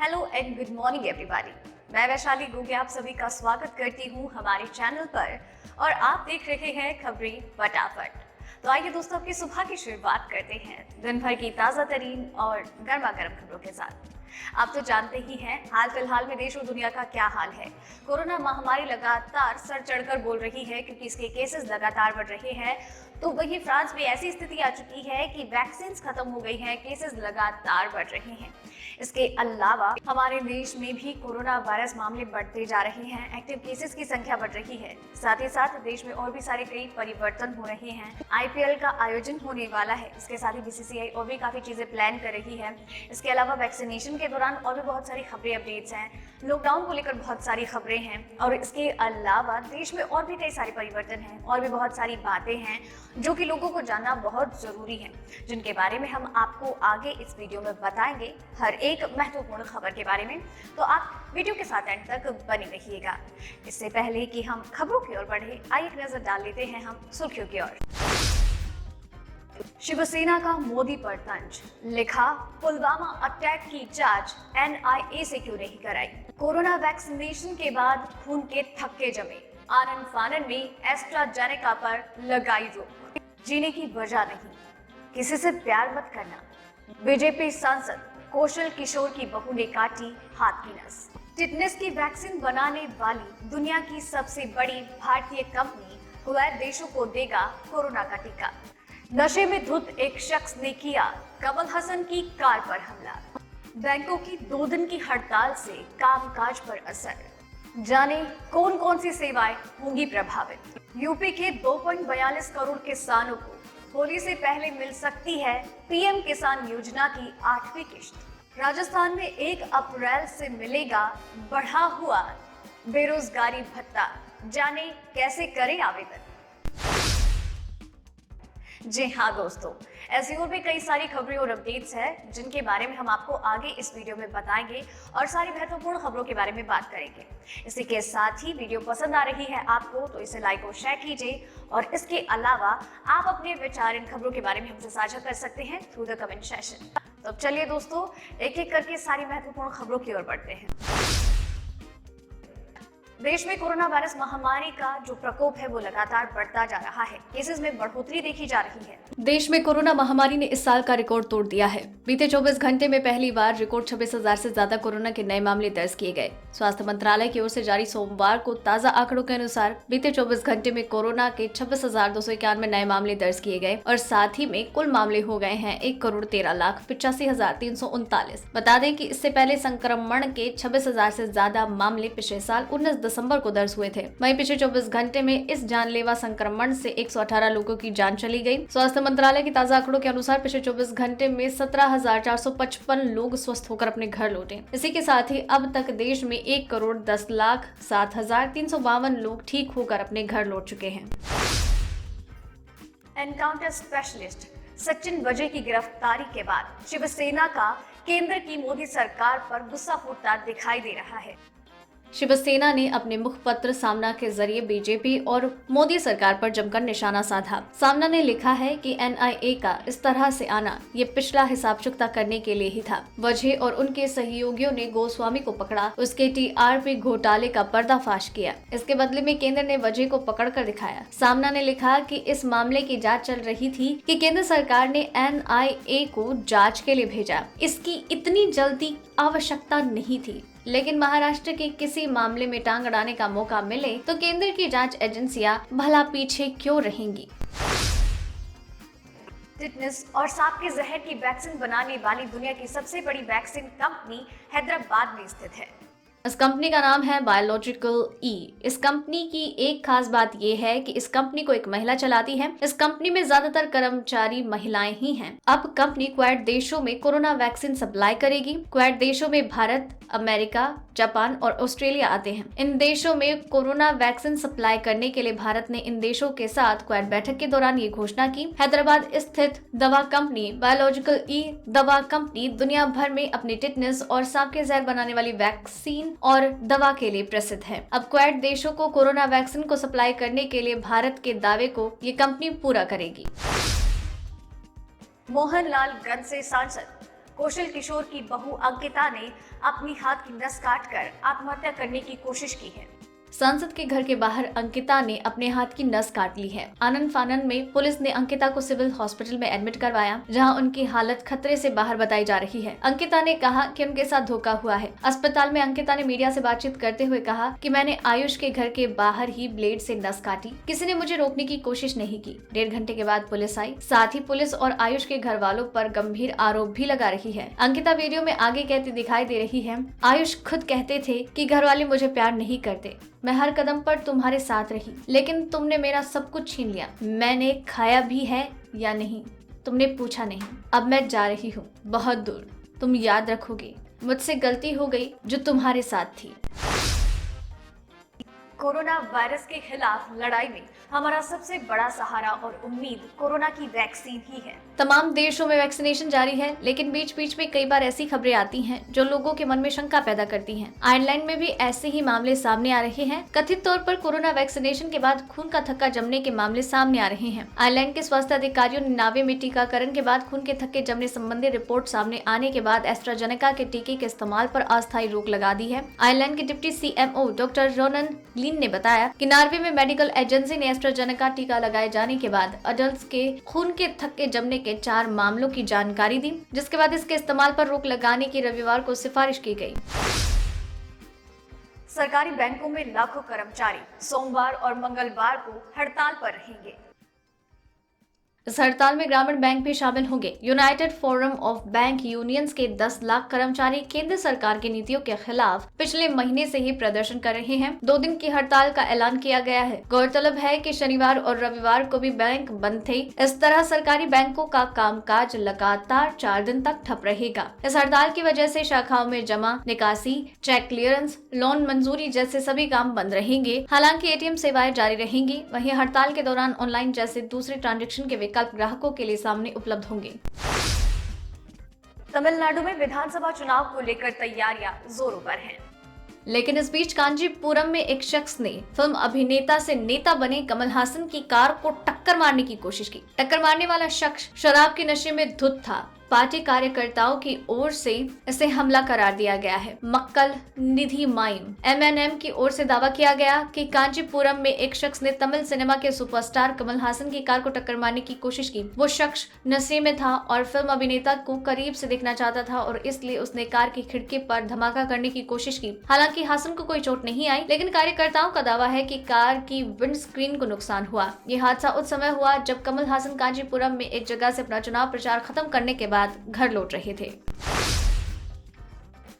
Hello and good morning everybody. मैं वैशाली गोगे आप सभी का स्वागत करती हूँ हमारे चैनल पर और आप देख रहे हैं खबरें फटाफट। तो आइए दोस्तों, अपनी सुबह की शुरुआत करते हैं दिन भर की ताज़ा तरीन और गर्मा गर्म खबरों के साथ। आप तो जानते ही हैं हाल फिलहाल में देश और दुनिया का क्या हाल है। कोरोना महामारी लगातार सर चढ़कर बोल रही है क्योंकि इसके केसेस लगातार बढ़ रहे हैं। तो वहीं फ्रांस में ऐसी स्थिति आ चुकी है कि वैक्सीन खत्म हो गई हैं, केसेस लगातार बढ़ रहे हैं। इसके अलावा हमारे देश में भी कोरोना वायरस मामले बढ़ते जा रहे हैं, एक्टिव केसेस की संख्या बढ़ रही है। साथ ही साथ देश में और भी सारे कई परिवर्तन हो रहे हैं। आईपीएल का आयोजन होने वाला है, इसके साथ ही बीसीसीआई और भी काफी चीजें प्लान कर रही है। इसके अलावा वैक्सीनेशन के दौरान और भी बहुत सारी खबरें अपडेट्स हैं, लॉकडाउन को लेकर बहुत सारी खबरें हैं और इसके अलावा देश में और भी कई सारे परिवर्तन हैं और भी बहुत सारी बातें हैं जो कि लोगों को जानना बहुत जरूरी है, जिनके बारे में हम आपको आगे इस वीडियो में बताएंगे हर एक महत्वपूर्ण खबर के बारे में। तो आप वीडियो के साथ एंड तक बने रहिएगा। इससे पहले कि हम खबरों की ओर बढ़े, आइए एक नजर डाल लेते हैं हम सुर्खियों की ओर। शिवसेना का मोदी पर तंज, लिखा पुलवामा अटैक की जांच एनआईए से क्यों नहीं कराई। कोरोना वैक्सीनेशन के बाद खून के थक्के जमे, आनन फानन में एस्ट्राजेनेका पर लगाई रोक। जीने की वजह नहीं, किसी से प्यार मत करना। बीजेपी सांसद कौशल किशोर की बहू ने काटी हाथ की नस। टिटनेस की वैक्सीन बनाने वाली दुनिया की सबसे बड़ी भारतीय कंपनी कुवैत देशों को देगा कोरोना का टीका। नशे में धुत एक शख्स ने किया कमल हसन की कार पर हमला। बैंकों की 2 दिन की हड़ताल से कामकाज पर असर, जाने कौन कौन सी सेवाएं होंगी प्रभावित। यूपी के 2.42 करोड़ किसानों को होली से पहले मिल सकती है पीएम किसान योजना की 8वीं किश्त। राजस्थान में 1 अप्रैल से मिलेगा बढ़ा हुआ बेरोजगारी भत्ता, जाने कैसे करें आवेदन। जी हाँ दोस्तों, ऐसी और भी कई सारी खबरें और अपडेट्स हैं जिनके बारे में हम आपको आगे इस वीडियो में बताएंगे और सारी महत्वपूर्ण खबरों के बारे में बात करेंगे। इसी के साथ ही वीडियो पसंद आ रही है आपको तो इसे लाइक और शेयर कीजिए और इसके अलावा आप अपने विचार इन खबरों के बारे में हमसे साझा कर सकते हैं थ्रू द कमेंट सेशन। तो चलिए दोस्तों, एक एक करके सारी महत्वपूर्ण खबरों की ओर बढ़ते हैं। देश में कोरोना वायरस महामारी का जो प्रकोप है वो लगातार बढ़ता जा रहा है। केसेस में बढ़ोतरी देखी जा रही है। देश में कोरोना महामारी ने इस साल का रिकॉर्ड तोड़ दिया है। बीते 24 घंटे में पहली बार रिकॉर्ड 26,000 से ज्यादा कोरोना के नए मामले दर्ज किए गए। स्वास्थ्य मंत्रालय की ओर से जारी सोमवार को ताजा आंकड़ों के अनुसार बीते 24 घंटे में कोरोना के 26,291 नए मामले दर्ज किए गए और साथ ही में कुल मामले हो गए हैं 1,13,85,339। बता दें कि इससे पहले संक्रमण के 26,000 से ज्यादा मामले पिछले साल 19 दिसंबर को दर्ज हुए थे। वहीं पिछले 24 घंटे में इस जानलेवा संक्रमण से 118 लोगों की जान चली गई। स्वास्थ्य मंत्रालय के ताजा आंकड़ों के अनुसार पिछले 24 घंटे में 17,455 लोग स्वस्थ होकर अपने घर लौटे। इसी के साथ ही अब तक देश में 1,10,07,352 लोग ठीक होकर अपने घर लौट चुके हैं। एनकाउंटर स्पेशलिस्ट सचिन वजय की गिरफ्तारी के बाद शिवसेना का केंद्र की मोदी सरकार पर गुस्सा फूटता दिखाई दे रहा है। शिवसेना ने अपने मुखपत्र सामना के जरिए बीजेपी और मोदी सरकार पर जमकर निशाना साधा। सामना ने लिखा है कि एनआईए का इस तरह से आना ये पिछला हिसाब चुकता करने के लिए ही था। वजह और उनके सहयोगियों ने गोस्वामी को पकड़ा, उसके टीआरपी घोटाले का पर्दाफाश किया। इसके बदले में केंद्र ने वजह को पकड़ कर दिखाया। सामना ने लिखा कि इस मामले की जाँच चल रही थी कि केंद्र सरकार ने एनआईए को जाँच के लिए भेजा। इसकी इतनी जल्दी आवश्यकता नहीं थी, लेकिन महाराष्ट्र के किसी मामले में टांग अड़ाने का मौका मिले तो केंद्र की जांच एजेंसियां भला पीछे क्यों रहेंगी। टिटनेस और सांप के जहर की वैक्सीन बनाने वाली दुनिया की सबसे बड़ी वैक्सीन कंपनी हैदराबाद में स्थित है। इस कंपनी का नाम है बायोलॉजिकल ई। इस कंपनी की एक खास बात यह है कि इस कंपनी को एक महिला चलाती है। इस कंपनी में ज्यादातर कर्मचारी महिलाएं ही हैं। अब कंपनी क्वाड देशों में कोरोना वैक्सीन सप्लाई करेगी। क्वाड देशों में भारत, अमेरिका, जापान और ऑस्ट्रेलिया आते हैं। इन देशों में कोरोना वैक्सीन सप्लाई करने के लिए भारत ने इन देशों के साथ क्वाड बैठक के दौरान ये घोषणा की। हैदराबाद स्थित दवा कंपनी बायोलॉजिकल ई दवा कंपनी दुनिया भर में अपनी टिटनेस और सांप के जहर बनाने वाली वैक्सीन और दवा के लिए प्रसिद्ध है। अब क्वाड देशों को कोरोना वैक्सीन को सप्लाई करने के लिए भारत के दावे को ये कंपनी पूरा करेगी। मोहनलाल गंज से सांसद कौशल किशोर की बहू अंकिता ने अपनी हाथ की नस काटकर आत्महत्या करने की कोशिश की है। सांसद के घर के बाहर अंकिता ने अपने हाथ की नस काट ली है। आनंद फानन में पुलिस ने अंकिता को सिविल हॉस्पिटल में एडमिट करवाया, जहां उनकी हालत खतरे से बाहर बताई जा रही है। अंकिता ने कहा कि उनके साथ धोखा हुआ है। अस्पताल में अंकिता ने मीडिया से बातचीत करते हुए कहा कि मैंने आयुष के घर के बाहर ही ब्लेड से नस काटी, किसी ने मुझे रोकने की कोशिश नहीं की। 1.5 घंटे के बाद पुलिस आई। साथ ही पुलिस और आयुष के घर वालों पर गंभीर आरोप भी लगा रही है। अंकिता वीडियो में आगे कहती दिखाई दे रही है, आयुष खुद कहते थे कि घर वाले मुझे प्यार नहीं करते, मैं हर कदम पर तुम्हारे साथ रही, लेकिन तुमने मेरा सब कुछ छीन लिया। मैंने खाया भी है या नहीं तुमने पूछा नहीं। अब मैं जा रही हूँ बहुत दूर, तुम याद रखोगे मुझसे गलती हो गई जो तुम्हारे साथ थी। कोरोना वायरस के खिलाफ लड़ाई में हमारा सबसे बड़ा सहारा और उम्मीद कोरोना की वैक्सीन ही है। तमाम देशों में वैक्सीनेशन जारी है, लेकिन बीच बीच में कई बार ऐसी खबरें आती हैं जो लोगों के मन में शंका पैदा करती हैं। आयरलैंड में भी ऐसे ही मामले सामने आ रहे हैं। कथित तौर पर कोरोना वैक्सीनेशन के बाद खून का थक्का जमने के मामले सामने आ रहे हैं। आयरलैंड के स्वास्थ्य अधिकारियों ने नावे में टीकाकरण के बाद खून के थक्के जमने संबंधी रिपोर्ट सामने आने के बाद एस्ट्राजेनेका के टीके के इस्तेमाल पर अस्थायी रोक लगा दी है। आयरलैंड के डिप्टी CMO डॉक्टर रोनन लीन ने बताया कि नॉर्वे में मेडिकल एजेंसी ने एस्ट्राजेनेका टीका लगाए जाने के बाद अडल्ट के खून के थक्के जमने के 4 मामलों की जानकारी दी, जिसके बाद इसके इस्तेमाल पर रोक लगाने की रविवार को सिफारिश की गई। सरकारी बैंकों में लाखों कर्मचारी सोमवार और मंगलवार को हड़ताल पर रहेंगे। इस हड़ताल में ग्रामीण बैंक भी शामिल होंगे। United forum of bank unions के 10 लाख कर्मचारी केंद्र सरकार की नीतियों के खिलाफ पिछले महीने से ही प्रदर्शन कर रहे हैं। 2 दिन की हड़ताल का ऐलान किया गया है। गौरतलब है कि शनिवार और रविवार को भी बैंक बंद थे। इस तरह सरकारी बैंकों का कामकाज लगातार 4 दिन तक ठप रहेगा। इस हड़ताल की वजह से शाखाओं में जमा, निकासी, चेक क्लियरेंस, लोन मंजूरी जैसे सभी काम बंद रहेंगे। हालांकि ATM सेवाएं जारी रहेंगी। वहीं हड़ताल के दौरान ऑनलाइन जैसे दूसरे ट्रांजेक्शन के विकल्प ग्राहकों के लिए सामने उपलब्ध होंगे। तमिलनाडु में विधानसभा चुनाव को लेकर तैयारियां जोरों पर हैं। लेकिन इस बीच कांचीपुरम में एक शख्स ने फिल्म अभिनेता से नेता बने कमल हासन की कार को टक्कर मारने की कोशिश की। टक्कर मारने वाला शख्स शराब के नशे में धुत था। पार्टी कार्यकर्ताओं की ओर से इसे हमला करार दिया गया है। मक्कल निधि माइम MNM की ओर से दावा किया गया कि कांचीपुरम में एक शख्स ने तमिल सिनेमा के सुपरस्टार कमल हासन की कार को टक्कर मारने की कोशिश की। वो शख्स नशे में था और फिल्म अभिनेता को करीब से देखना चाहता था और इसलिए उसने कार की खिड़की पर धमाका करने की कोशिश की। हालांकि हासन को कोई चोट नहीं आई, लेकिन कार्यकर्ताओं का दावा है कि कार की विंड स्क्रीन को नुकसान हुआ। ये हादसा उस समय हुआ जब कमल हासन कांचीपुरम में एक जगह से अपना चुनाव प्रचार खत्म करने के बाद घर लौट रहे थे।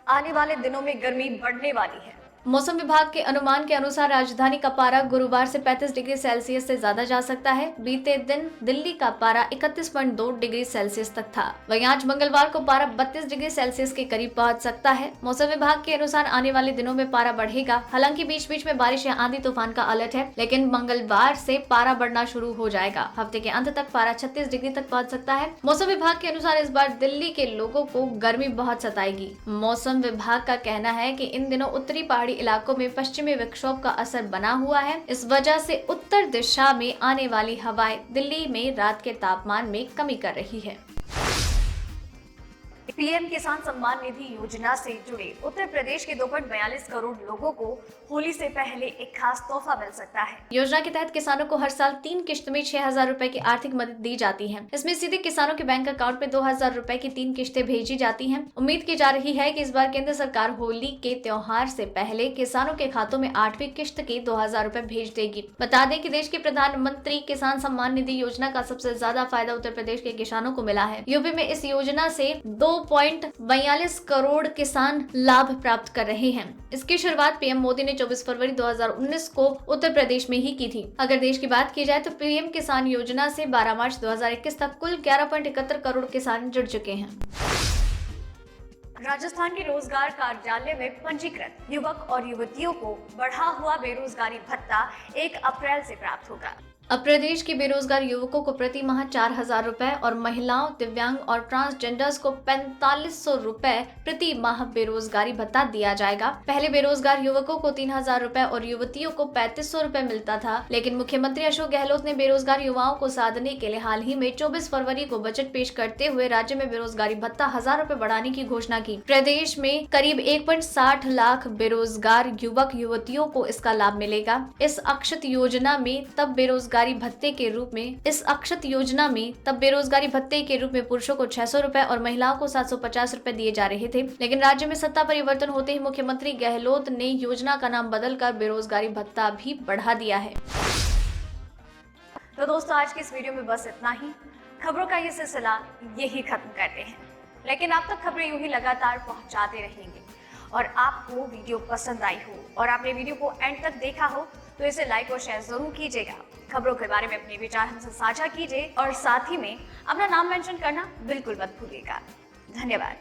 आने वाले दिनों में गर्मी बढ़ने वाली है। मौसम विभाग के अनुमान के अनुसार राजधानी का पारा गुरुवार से 35 डिग्री सेल्सियस से ज्यादा जा सकता है। बीते दिन दिल्ली का पारा 31.2 डिग्री सेल्सियस तक था। वहीं आज मंगलवार को पारा 32 डिग्री सेल्सियस के करीब पहुंच सकता है। मौसम विभाग के अनुसार आने वाले दिनों में पारा बढ़ेगा। हालांकि बीच बीच में बारिश या आंधी तूफान का अलर्ट है, लेकिन मंगलवार से पारा बढ़ना शुरू हो जाएगा। हफ्ते के अंत तक पारा 36 डिग्री तक पहुँच सकता है। मौसम विभाग के अनुसार इस बार दिल्ली के लोगों को गर्मी बहुत सताएगी। मौसम विभाग का कहना है कि इन दिनों उत्तरी पहाड़ी इलाकों में पश्चिमी विक्षोभ का असर बना हुआ है। इस वजह से उत्तर दिशा में आने वाली हवाएं दिल्ली में रात के तापमान में कमी कर रही है। PM किसान सम्मान निधि योजना से जुड़े उत्तर प्रदेश के 2.42 करोड़ लोगों को होली से पहले एक खास तोहफा मिल सकता है। योजना के तहत किसानों को हर साल 3 किश्त में 6,000 रुपए की आर्थिक मदद दी जाती है। इसमें सीधे किसानों के बैंक अकाउंट में 2,000 रुपए की 3 किश्तें भेजी जाती हैं। उम्मीद की जा रही है कि इस बार केंद्र सरकार होली के त्योहार से पहले किसानों के खातों में 8वीं किश्त के 2,000 रुपए भेज देगी। बता दें कि देश के प्रधानमंत्री किसान सम्मान निधि योजना का सबसे ज्यादा फायदा उत्तर प्रदेश के किसानों को मिला है। यूपी में इस योजना से 2.42 करोड़ किसान लाभ प्राप्त कर रहे हैं। इसकी शुरुआत PM मोदी ने 24 फरवरी 2019 को उत्तर प्रदेश में ही की थी। अगर देश की बात की जाए तो PM किसान योजना से 12 मार्च 2021 तक कुल 11.71 करोड़ किसान जुड़ चुके हैं। राजस्थान के रोजगार कार्यालय में पंजीकृत युवक और युवतियों को बढ़ा हुआ बेरोजगारी भत्ता 1 अप्रैल से प्राप्त होगा। अब प्रदेश के बेरोजगार युवकों को प्रति माह 4,000 रुपए और महिलाओं, दिव्यांग और ट्रांसजेंडर्स को 4,500 रुपए प्रति माह बेरोजगारी भत्ता दिया जाएगा। पहले बेरोजगार युवकों को 3,000 रुपए और युवतियों को 3,500 रुपए मिलता था, लेकिन मुख्यमंत्री अशोक गहलोत ने बेरोजगार युवाओं को साधने के लिए हाल ही में 24 फरवरी को बजट पेश करते हुए राज्य में बेरोजगारी भत्ता 1,000 रुपए बढ़ाने की घोषणा की। प्रदेश में करीब 1.60 लाख बेरोजगार युवक युवतियों को इसका लाभ मिलेगा। इस अक्षत योजना में तब बेरोजगारी भत्ते के रूप में पुरुषों को 600 रुपए और महिलाओं को 750 रुपए दिए जा रहे थे, लेकिन राज्य में सत्ता परिवर्तन होते ही मुख्यमंत्री गहलोत ने योजना का नाम बदलकर बेरोजगारी भत्ता भी बढ़ा दिया है। तो दोस्तों, आज की इस वीडियो में बस इतना ही। खबरों का ये सिलसिला यही खत्म करते हैं, लेकिन आप तक खबरें यूं ही लगातार पहुंचाते रहेंगे। और आपको वीडियो पसंद आई हो और आपने वीडियो को एंड तक देखा हो तो इसे लाइक और शेयर जरूर कीजिएगा। खबरों के बारे में अपने विचार हमसे साझा कीजिए और साथ ही में अपना नाम मेंशन करना बिल्कुल मत भूलिएगा। धन्यवाद।